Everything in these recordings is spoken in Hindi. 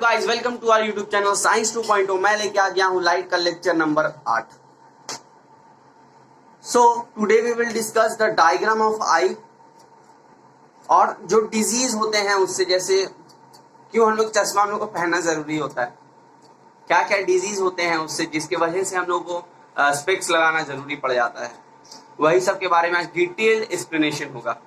Guys, welcome to our YouTube channel science 2.0। मैं लेके आ गया हूं लाइट का lecture number 8। So today we will discuss the diagram of eye और जो डिजीज होते हैं उससे, जैसे क्यों हम लोग चश्मा हम लोग को पहनना जरूरी होता है, क्या क्या डिजीज होते हैं उससे जिसकी वजह से हम लोग को स्पेक्स लगाना जरूरी पड़ जाता है, वही सब के बारे में आज डिटेल्ड एक्सप्लेनेशन होगा।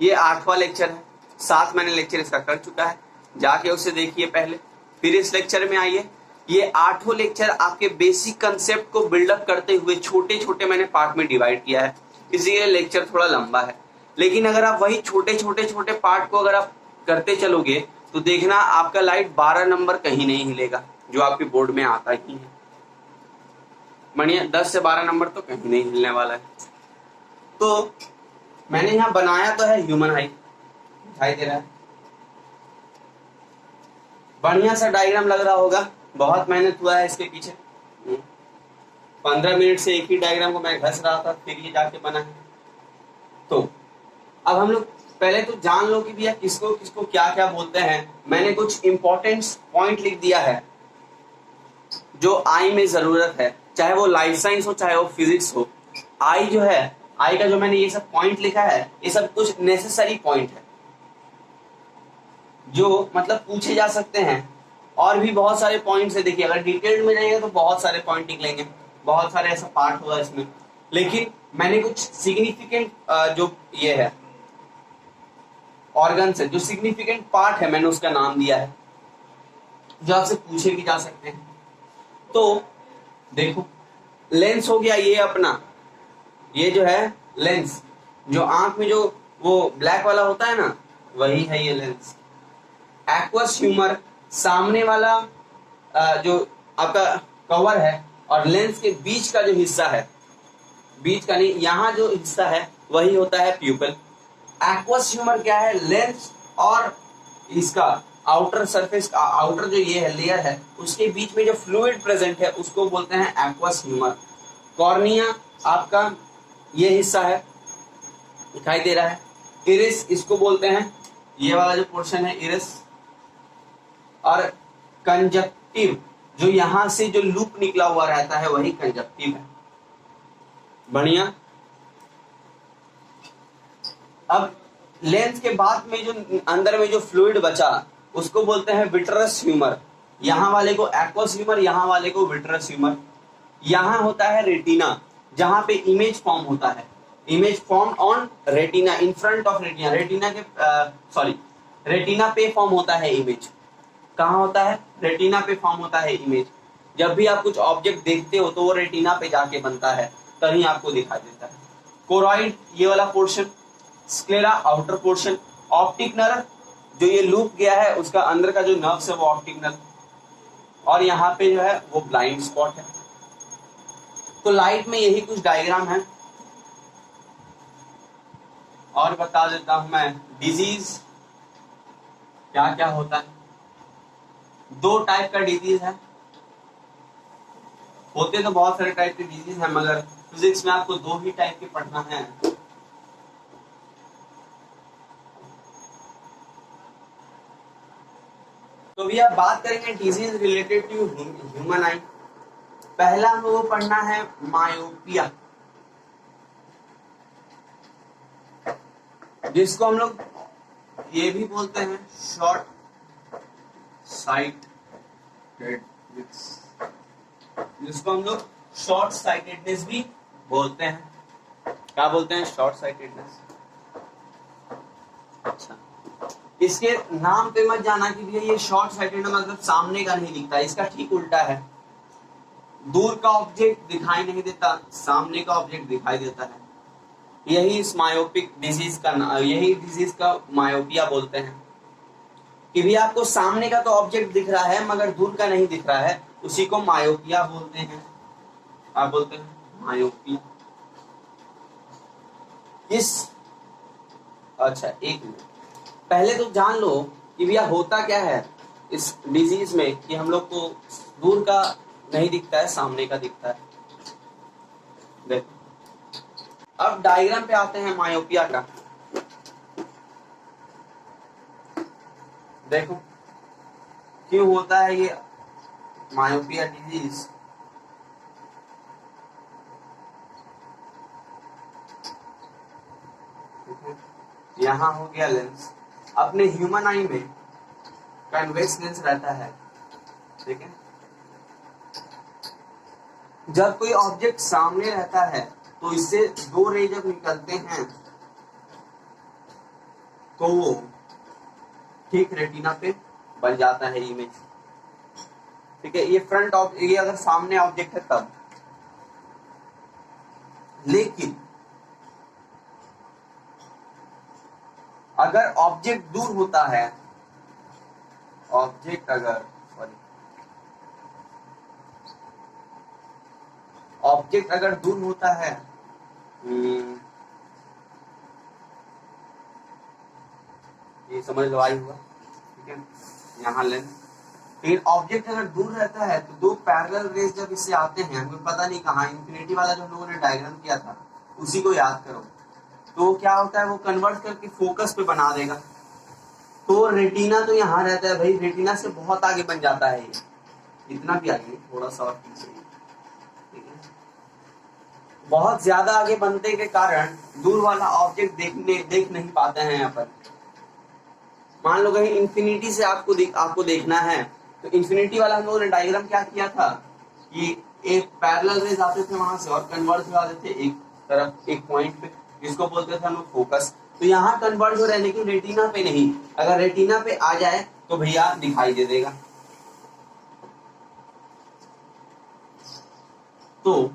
ये 8वां लेक्चर है, 7 मैंने लेक्चर इसका कर चुका है, जाके उसे देखिए पहले, फिर इस लेक्चर में आइए। ये 8वां लेक्चर आपके बेसिक कंसेप्ट को बिल्डअप करते हुए छोटे छोटे मैंने पार्ट में डिवाइड किया है, इसलिए लेक्चर थोड़ा लंबा है। लेकिन अगर आप वही छोटे छोटे छोटे पार्ट को अगर आप करते चलोगे तो देखना आपका लाइट 12 नंबर कहीं नहीं हिलेगा, जो आपके बोर्ड में आता ही है। बढ़िया, 10 से 12 नंबर तो कहीं नहीं हिलने वाला है। तो मैंने यहाँ बनाया तो है ह्यूमन आई, दिखाई दे रहा है, बढ़िया सा डायग्राम लग रहा होगा। बहुत मेहनत हुआ है इसके पीछे, 15 मिनट से एक ही डायग्राम को मैं घस रहा था, फिर ये जाके बना है। तो अब हम लोग पहले तो जान लो कि भैया किसको किसको क्या क्या बोलते हैं। मैंने कुछ इंपॉर्टेंट पॉइंट लिख दिया है जो आई में जरूरत है, चाहे वो लाइफ साइंस हो चाहे वो फिजिक्स हो। आई जो है, आई का जो मैंने ये सब पॉइंट लिखा है, ये सब कुछ नेसेसरी पॉइंट है जो मतलब पूछे जा सकते हैं। और भी बहुत सारे पॉइंट्स है, देखिए अगर डिटेल्ड में जाइएगा तो बहुत सारे पॉइंट निकलेंगे, बहुत सारे ऐसा पार्ट होगा इसमें। लेकिन मैंने कुछ सिग्निफिकेंट जो ये है ऑर्गन्स है, जो सिग्निफिकेंट पार्ट है, मैंने उसका नाम दिया है जो आपसे पूछे भी जा सकते हैं। तो देखो, लेंस हो गया ये अपना, ये जो है लेंस, जो आंख में जो वो ब्लैक वाला होता है ना, वही है ये लेंस। एक्वस ह्यूमर सामने वाला जो आपका कवर है, और लेंस के बीच का जो हिस्सा है, बीच का नहीं, यहाँ जो हिस्सा है वही होता है प्यूपिल। एक्वस ह्यूमर क्या है, लेंस और इसका आउटर सरफेस का आउटर जो ये है लेयर है, उसके बीच में जो फ्लूइड प्रेजेंट है उसको बोलते हैं एक्वस ह्यूमर। कॉर्निया आपका ये हिस्सा है, दिखाई दे रहा है। इरिस इसको बोलते हैं, ये वाला जो पोर्शन है इरिस। और कंजक्टिव जो यहां से जो लूप निकला हुआ रहता है वही कंजक्टिव है। बढ़िया। अब लेंस के बाद में जो अंदर में जो फ्लूइड बचा उसको बोलते हैं विट्रस ह्यूमर। यहां वाले को एक्वस ह्यूमर, यहां वाले को विट्रस ह्यूमर। यहां होता है रेटिना, जहां पे इमेज फॉर्म होता है, image form on retina, in front of retina. Retina के रेटिना पे फॉर्म होता है इमेज। कहाँ होता है? रेटिना पे फॉर्म होता है इमेज। जब भी आप कुछ ऑब्जेक्ट देखते हो तो वो रेटिना पे जाके बनता है, तभी आपको दिखाई देता है। कोरॉइड ये वाला portion, sclera outer portion, optic nerve जो ये लूप गया है उसका अंदर का जो नर्व्स है वो ऑप्टिक नर्व, और यहाँ पे जो है वो ब्लाइंड स्पॉट है। तो लाइट में यही कुछ डायग्राम है। और बता देता हूं मैं, डिजीज क्या क्या होता है। 2 टाइप का डिजीज है, होते तो बहुत सारे टाइप के डिजीज है, मगर फिजिक्स में आपको 2 ही टाइप के पढ़ना है। तो भी आप बात करेंगे disease related to human eye. पहला हम लोगों को पढ़ना है मायोपिया, जिसको हम लोग ये भी बोलते हैं शॉर्ट साइटेडनेस, जिसको हम लोग शॉर्ट साइटेडनेस भी बोलते हैं। क्या बोलते हैं? Short sightedness. अच्छा, इसके नाम पे मत जाना कि भैया ये शॉर्ट साइटेडनेस मतलब सामने का नहीं दिखता, इसका ठीक उल्टा है। दूर का ऑब्जेक्ट दिखाई नहीं देता, सामने का ऑब्जेक्ट दिखाई देता है। यही इस मायोपिक डिजीज का यही डिजीज का मायोपिया बोलते हैं कि भी आपको सामने का तो ऑब्जेक्ट दिख रहा है मगर दूर का नहीं दिख रहा है, उसी को मायोपिया बोलते हैं। आप बोलते हैं मायोपिया। अच्छा एक मिनट, पहले तो जान लो कि भैया होता क्या है इस डिजीज में, कि हम लोग को दूर का नहीं दिखता है, सामने का दिखता है। देखो, अब डायग्राम पे आते हैं मायोपिया का। देखो क्यों होता है ये मायोपिया डिजीज? यहाँ हो गया लेंस। अपने ह्यूमन आई में कन्वेक्स लेंस रहता है, ठीक है। जब कोई ऑब्जेक्ट सामने रहता है तो इससे दो रे जब निकलते हैं तो वो ठीक रेटिना पे बन जाता है इमेज, ठीक है। ये अगर सामने ऑब्जेक्ट है तब। लेकिन अगर ऑब्जेक्ट दूर होता है, ऑब्जेक्ट अगर दूर होता है, ये समझ लो आई हुआ, ठीक है। यहाँ लेंस, लेकिन ऑब्जेक्ट अगर दूर रहता है तो दो पैरेलल रेज जब इससे आते हैं, हमें पता नहीं कहाँ, इंफिनिटी वाला जो हम लोगों ने डायग्राम किया था उसी को याद करो, तो क्या होता है वो कन्वर्ट करके फोकस पे बना देगा। तो रेटिना तो यहाँ रहता है भाई, रेटिना से बहुत आगे बन जाता है ये, इतना भी आगे, थोड़ा सा और पीछे, ठीक है। बहुत ज्यादा आगे बनने के कारण दूर वाला ऑब्जेक्ट देख नहीं पाते हैं यहाँ पर। मान लो कहीं इंफिनिटी से आपको देखना है, तो इंफिनिटी वाला हम लोगों ने डायग्राम क्या किया था कि एक पैरेलल रेज आते थे वहां से और कन्वर्ज हो जाते थे एक तरफ, एक पॉइंट पे, जिसको बोलते थे हम लोग फोकस। तो यहाँ कन्वर्ज हो रहे, लेकिन रेटिना पे नहीं। अगर रेटिना पे आ जाए तो भैया दिखाई दे देगा। तो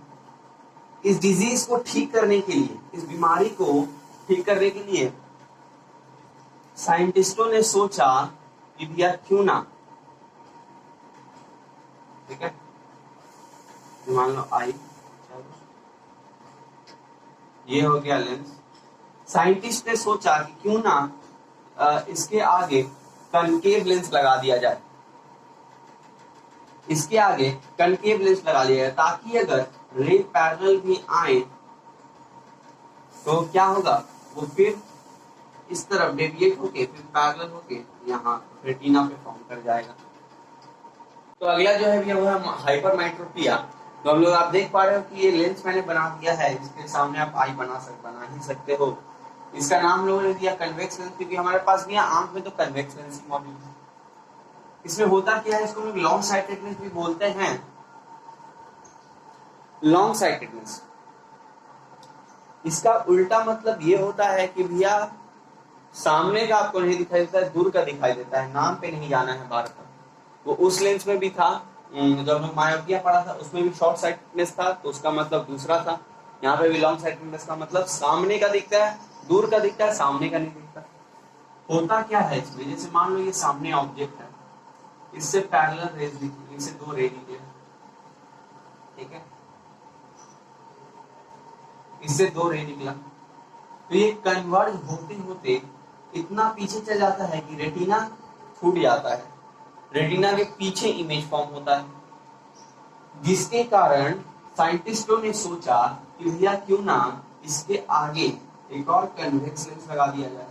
इस डिजीज को ठीक करने के लिए, इस बीमारी को ठीक करने के लिए साइंटिस्टों ने सोचा कि भैया क्यों ना, ठीक है, मान लो आई, ये हो गया लेंस। साइंटिस्ट ने सोचा कि क्यों ना इसके आगे कनकेव लेंस लगा दिया जाए, इसके आगे कनकेव लेंस लगा दिया जाए, ताकि अगर रे पैरेलल भी आए तो क्या होगा, वो फिर इस तरफ डेविएट होके फिर पैरेलल होके यहाँ रेटिना पे फॉर्म कर जाएगा। तो अगला जो है वो है हाइपरमेट्रोपिया। तो हम लोग आप देख पा रहे हो कि ये लेंस मैंने बना दिया है, इसके सामने आप आई बना ही सकते हो। इसका नाम लोगों ने दिया कन्वेक्स लेंस, क्योंकि हमारे पास भी आंख में तो कन्वेक्स लेंस ही मौजूद है। इसमें होता क्या है, इसको लोग लॉन्ग साइटेडनेस भी बोलते हैं। लॉन्ग साइटेडनेस, इसका उल्टा मतलब ये होता है कि भैया सामने का आपको नहीं दिखाई देता है, दूर का दिखाई देता है, नाम पे नहीं जाना है बार बार। वो उस लेंस में भी था, जब हम मायोपिया पढ़ा था उसमें भी शॉर्ट साइटेडनेस था, तो उसका मतलब दूसरा था। यहाँ पे भी लॉन्ग साइटेडनेस का मतलब सामने का दिखता है, दूर का दिखता है, सामने का नहीं दिखता। होता क्या है इसमें, जैसे मान लो ये सामने ऑब्जेक्ट है, इससे पैरेलल रेज निकली, इससे दो रे निकले, ठीक है, इससे दो रे निकला, तो ये कन्वर्ज होते होते इतना पीछे चल जाता है कि रेटिना छूट जाता है, रेटिना के पीछे इमेज फॉर्म होता है, जिसके कारण साइंटिस्टों ने सोचा कि भैया क्यों ना इसके आगे एक और कन्वेक्स लेंस लगा दिया जाए।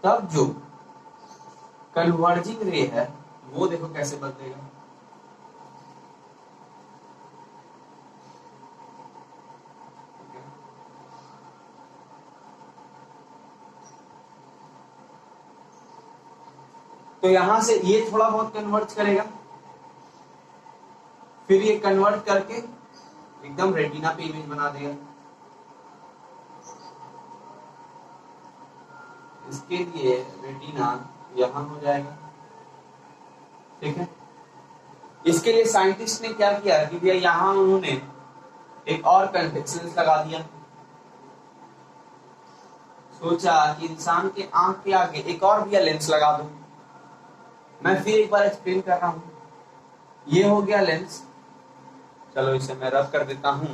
तब जो कन्वर्जिंग रे है वो देखो कैसे बदलेगा, तो यहां से ये थोड़ा बहुत कन्वर्ट करेगा, फिर ये कन्वर्ट करके एकदम रेटिना पे इमेज बना देगा। इसके लिए रेटिना यहां हो जाएगा, ठीक है। इसके लिए साइंटिस्ट ने क्या किया कि भैया यहां उन्होंने एक और कन्वेक्स लेंस लगा दिया। सोचा कि इंसान के आंख के आगे एक और भैया लेंस लगा दो। मैं फिर एक बार एक्सप्लेन कर रहा हूं, ये हो गया लेंस, चलो इसे मैं रब कर देता हूं।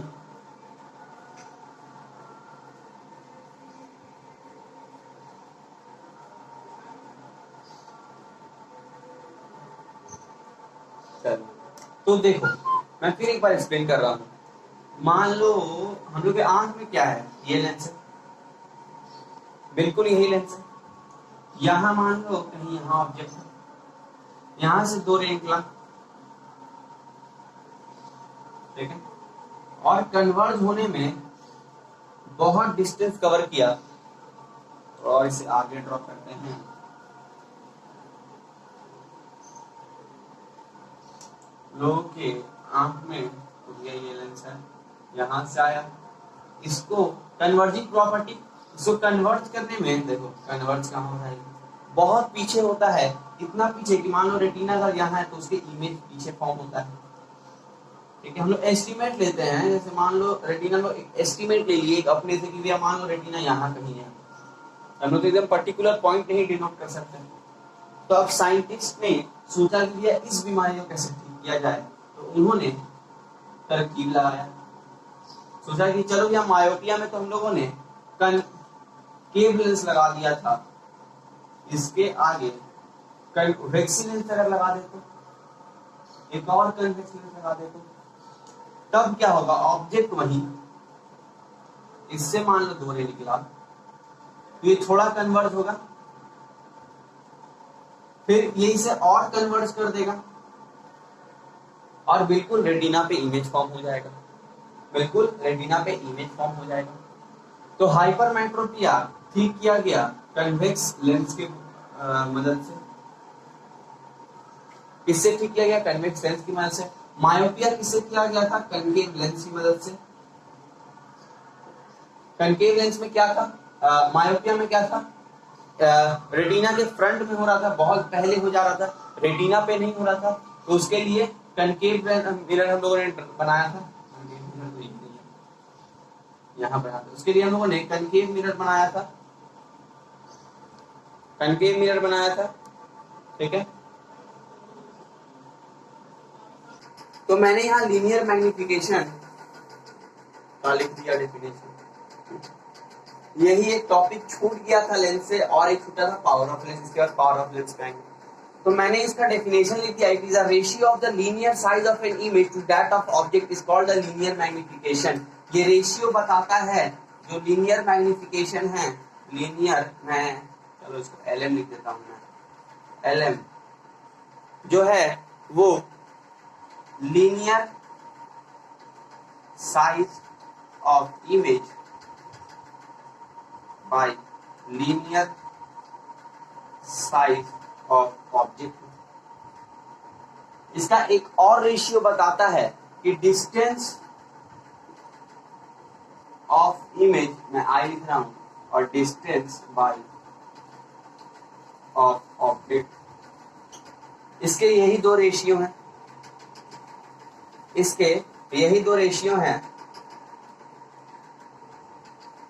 चलो तो देखो मैं फिर एक बार एक्सप्लेन कर रहा हूं। मान लो हम लोग के आंख में क्या है, ये लेंस है, बिल्कुल यही लेंस है, यहां मान लो कहीं यहां ऑब्जेक्ट, यहां से 2 रे निकला, ठीक है, और कन्वर्ज होने में बहुत डिस्टेंस कवर किया, और इसे आगे ड्रॉ करते हैं। लोगों के आंख में ये लेंस है, यहां से आया, इसको कन्वर्जिंग प्रॉपर्टी, इसको कन्वर्ज करने में देखो कन्वर्ज कहां हो रहा है, बहुत पीछे होता है, इतना पीछे कि मान लो रेटिना अगर यहाँ है तो उसके इमेज पीछे फॉर्म होता है, ठीक है। हम लोग एस्टीमेट लेते हैं, जैसे मान लो रेटिना लो, एक एस्टीमेट ले लिए एक अपने से कि भैया मान लो रेटिना यहाँ कहीं है, हम लोग तो एकदम पर्टिकुलर पॉइंट नहीं डिनोट कर सकते। तो अब साइंटिस्ट ने सोचा कि भैया इस बीमारी को कैसे ठीक किया जाए, तो उन्होंने तरकीब लगाया, सोचा कि चलो भैया मायोपिया में तो हम लोगों ने कनकेव लेंस लगा दिया था, इसके आगे कन्वेक्स लेंस अगर लगा देते, एक और कन्वेक्स लेंस लगा देते, तब क्या होगा, ऑब्जेक्ट वही, इससे मान लो 2 रे निकला, तो ये थोड़ा कन्वर्ज होगा, फिर ये इसे और कन्वर्ज कर देगा, और बिल्कुल रेटिना पे इमेज फॉर्म हो जाएगा, बिल्कुल रेटिना पे इमेज फॉर्म हो जाएगा। तो हाइपरमेट्रोपिया ठीक किया गया कन्वेक्स लेंस की मदद से, किससे ठीक किया गया, कन्वेक्स लेंस की मदद से। मायोपिया किससे किया गया था, कनकेव लेंस की मदद से। कनकेव लेंस में क्या था, मायोपिया में क्या था, रेटिना के फ्रंट में हो रहा था, बहुत पहले हो जा रहा था, रेटिना पे नहीं हो रहा था, तो उसके लिए कनकेव मिरर हम लोगों ने बनाया था, यहाँ बनाया था, उसके लिए हम लोगों ने कनकेव मिरर बनाया था, कनकेव मिरर बनाया था, ठीक है। तो मैंने यहाँ लीनियर मैग्निफिकेशन का लिख दिया डेफिनेशन, यही एक टॉपिक छूट गया था लेंस से, और एक छूटा था पावर ऑफ लेंस, इसके बाद पावर ऑफ लेंस कहेंगे। तो मैंने इसका डेफिनेशन लिख दिया, it is a ratio of the linear size of an image to that of object is called the linear magnification. ये रेशियो बताता है, जो लीनियर मैग्निफिकेशन है, लीनियर, मैं चलो इसको एलएम लिख देता हूं मैं, एलएम जो है वो linear size of image by linear size of object। इसका एक और रेशियो बताता है कि डिस्टेंस ऑफ इमेज, मैं आई लिख रहा हूं, और डिस्टेंस बाय ऑफ ऑब्जेक्ट, इसके यही 2 रेशियो हैं, इसके यही 2 रेशियो हैं।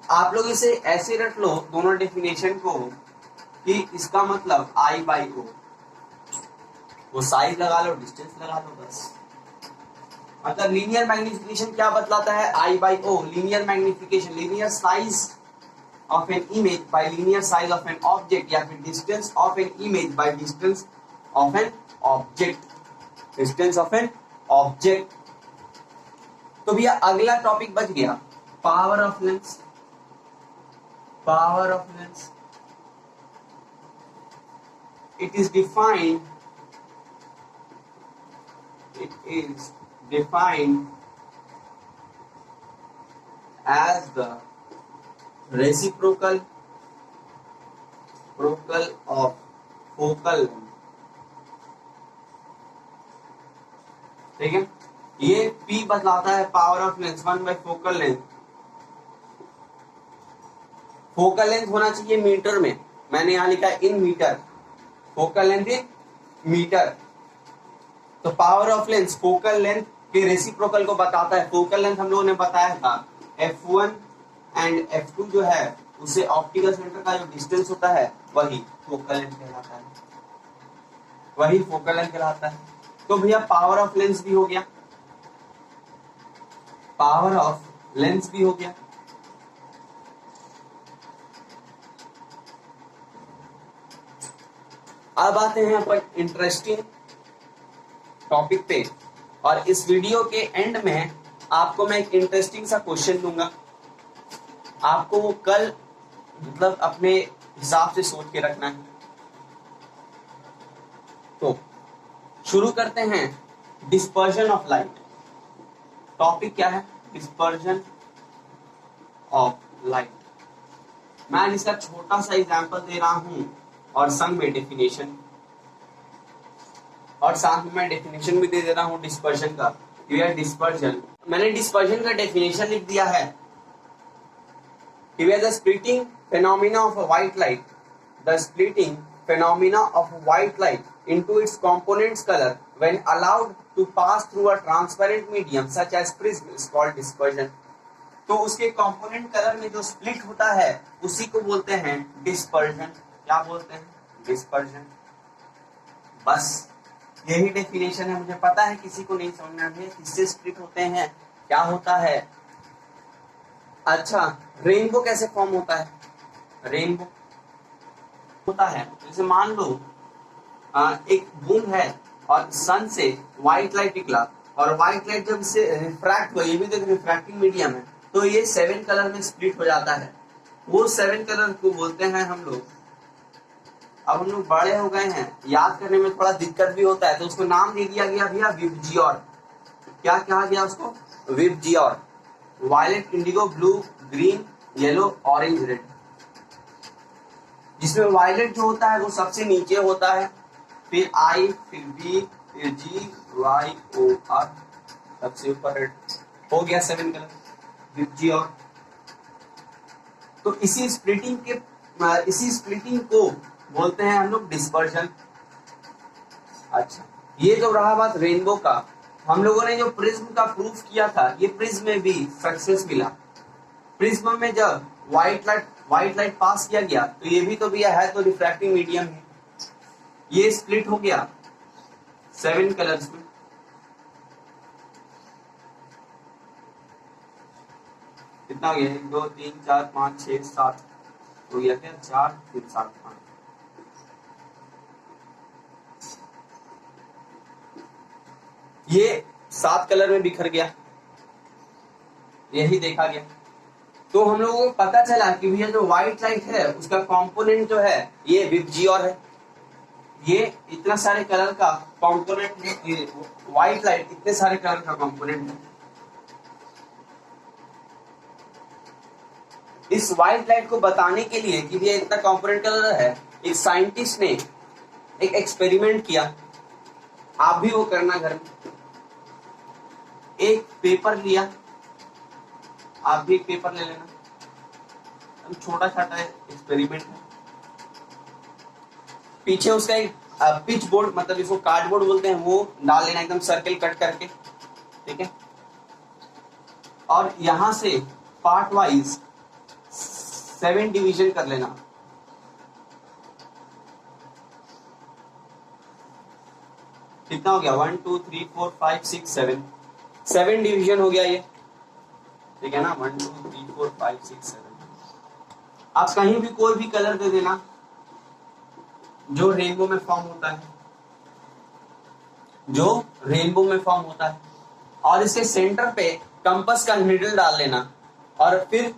आप लोग इसे ऐसे रख लो दोनों डेफिनेशन को, कि इसका मतलब आई बाई ओ, वो साइज लगा लो, डिस्टेंस लगा लो, बस। मतलब लीनियर मैग्निफिकेशन क्या बतलाता है, I by O, linear magnification, linear size of an image by linear size of an object, या फिर distance of an image by distance of an object, distance of an object. तो भैया अगला टॉपिक बच गया, power of lens. Power of lens, it is defined as the reciprocal of focal length, ठीक है। ये P बतलाता है power of lens 1 by focal length. Focal length होना चाहिए मीटर में, मैंने यहां लिखा है in metre, focal length in metre. तो power of lens focal length के रेसिप्रोकल को बताता है। फोकल लेंथ हम लोगों ने बताया था f1 एंड f2 जो है उससे ऑप्टिकल सेंटर का जो डिस्टेंस होता है वही फोकल लेंथ कहलाता है, वही फोकल लेंथ कहलाता है। तो भैया पावर ऑफ लेंस भी हो गया, पावर ऑफ लेंस भी हो गया। अब आते हैं अपन इंटरेस्टिंग टॉपिक पे, और इस वीडियो के एंड में आपको मैं एक इंटरेस्टिंग सा क्वेश्चन दूंगा, आपको वो कल मतलब अपने हिसाब से सोच के रखना है। शुरू करते हैं डिस्पर्जन ऑफ लाइट। टॉपिक क्या है? Dispersion of light. मैं इसका छोटा सा एग्जांपल दे रहा हूं और संग में डेफिनेशन, और साथ में मैं डेफिनेशन भी दे रहा हूं डिस्पर्जन का। डिस्पर्जन, मैंने डिस्पर्जन का डेफिनेशन लिख दिया है। The splitting phenomena of a white light, the splitting phenomena of white light into its components color when allowed to pass through a transparent medium such as prism is called dispersion। तो उसके कंपोनेंट कलर में जो स्प्लिट होता है उसी को बोलते हैं डिस्पर्जन। क्या बोलते हैं? डिस्पर्जन। बस यही डेफिनेशन है। मुझे पता है किसी को नहीं समझ में है किससे स्प्लिट होते हैं, क्या होता है। अच्छा, रेनबो कैसे फॉर्म होता है? रेनबो होता है जैसे मान लो एक बूंद है और सन से व्हाइट लाइट निकला, और व्हाइट लाइट जब इससे रिफ्रैक्ट हुआ, ये भी तो रिफ्रैक्टिंग मीडियम है, तो ये 7 कलर में स्प्लिट हो जाता है। वो 7 कलर को बोलते हैं हम लोग, अब हम लोग बड़े हो गए हैं, याद करने में थोड़ा दिक्कत भी होता है, तो उसको नाम दे दिया गया भैया विबजियोर। क्या कहा गया उसको? VIBGYOR. Violet, indigo, blue, green, yellow, orange, red. जिसमें वायलेट जो होता है वो सबसे नीचे होता है, फिर आई, फिर बी, फिर जी, वाई, ओ, आर, सबसे ऊपर रेड। हो गया 7 कलर विबजियोर। तो इसी स्प्लिटिंग को बोलते हैं हम लोग डिस्पर्जन। अच्छा, ये जो रहा बात रेनबो का, हम लोगों ने जो प्रिज्म का प्रूफ किया था, ये प्रिज्म में भी सक्सेस मिला। प्रिज्म में जब व्हाइट लाइट पास किया गया तो ये भी तो भी है तो रिफ्रैक्टिंग मीडियम है, ये स्प्लिट हो गया 7 कलर्स में। कितना हो गया? 1 2 3 4 5 6 7 हो गया क्या? 4 3 7 5। ये 7 कलर में बिखर गया, यही देखा गया। तो हम लोगों को पता चला कि भैया जो व्हाइट लाइट है उसका कंपोनेंट जो है ये विबजियोर है। ये इतना सारे कलर का कंपोनेंट है, व्हाइट लाइट इतने सारे कलर का कंपोनेंट है। इस व्हाइट लाइट को बताने के लिए कि भैया इतना कंपोनेंट कलर है, एक साइंटिस्ट ने एक एक्सपेरिमेंट किया। आप भी वो करना घर में। एक पेपर लिया, आप भी एक पेपर ले लेना, छोटा छोटा एक्सपेरिमेंट है। पीछे उसका एक पिच बोर्ड, मतलब इसको कार्डबोर्ड बोलते हैं, वो डाल लेना एकदम सर्कल कट करके, ठीक है। और यहां से पार्ट वाइज 7 डिवीजन कर लेना। कितना हो गया? 1 2 3 4 5 6 7 डिवीजन हो गया ये, ठीक है ना। 1 2 3 4 5 6 7। आप कहीं भी कोई भी कलर दे देना जो रेनबो में फॉर्म होता है, और इसके सेंटर पे कंपास का नीडल डाल लेना, और फिर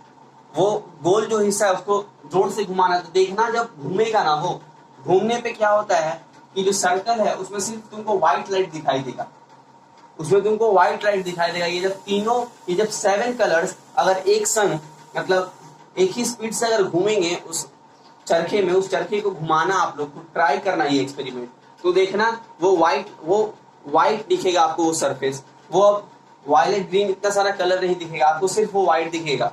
वो गोल जो हिस्सा है उसको जोर से घुमाना। तो देखना जब घूमेगा ना, वो घूमने पे क्या होता है कि जो सर्कल है उसमें सिर्फ तुमको व्हाइट लाइट दिखाई देगा, ये जब 7 कलर्स अगर एक संग, मतलब एक ही स्पीड से अगर घूमेंगे उस चरखे में, उस चरखे को घुमाना, आप लोग को ट्राई करना ये एक्सपेरिमेंट, तो देखना वो व्हाइट दिखेगा आपको, वो सरफेस, वो अब वायलेट, ग्रीन इतना सारा कलर नहीं दिखेगा आपको, सिर्फ वो व्हाइट दिखेगा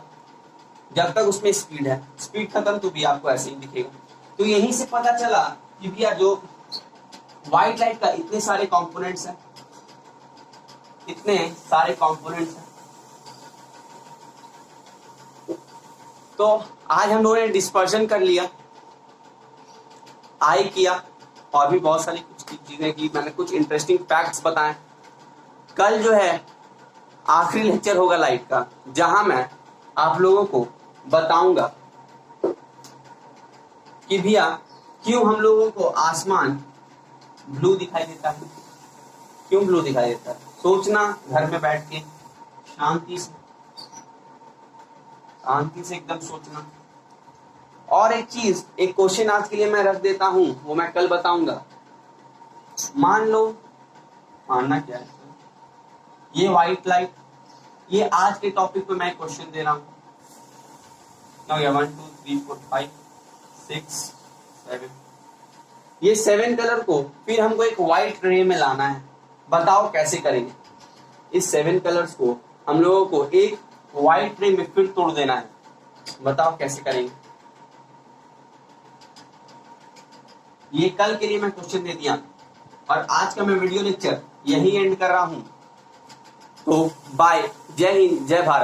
जब तक उसमें स्पीड है। स्पीड खत्म तो भी आपको ऐसे ही दिखेगा। तो यहीं से पता चला कि भैया जो व्हाइट लाइट का इतने सारे कंपोनेंट्स हैं, तो आज हम लोगों ने डिस्पर्जन कर लिया, आई किया, और भी बहुत सारी कुछ चीजें की, मैंने कुछ इंटरेस्टिंग फैक्ट्स बताए। कल जो है आखिरी लेक्चर होगा लाइट का, जहां मैं आप लोगों को बताऊंगा कि भैया क्यों हम लोगों को आसमान ब्लू दिखाई देता है, क्यों ब्लू दिखाई देता है। सोचना घर में बैठ के शांति से एकदम सोचना। और एक चीज, एक क्वेश्चन आज के लिए मैं रख देता हूं, वो मैं कल बताऊंगा। मान लो मानना क्या है, ये व्हाइट लाइट, ये आज के टॉपिक पे मैं क्वेश्चन दे रहा हूं। ना 1 2 3 4 5 6 7, ये 7 कलर को फिर हमको एक व्हाइट ट्रे में लाना है। बताओ कैसे करेंगे? इस 7 कलर्स को हम लोगों को एक व्हाइट ट्रे में फिर तोड़ देना है। बताओ कैसे करेंगे? ये कल के लिए मैं क्वेश्चन दे दिया और आज का मैं वीडियो लेक्चर यही एंड कर रहा हूं। तो बाय, जय हिंद, जय भारत।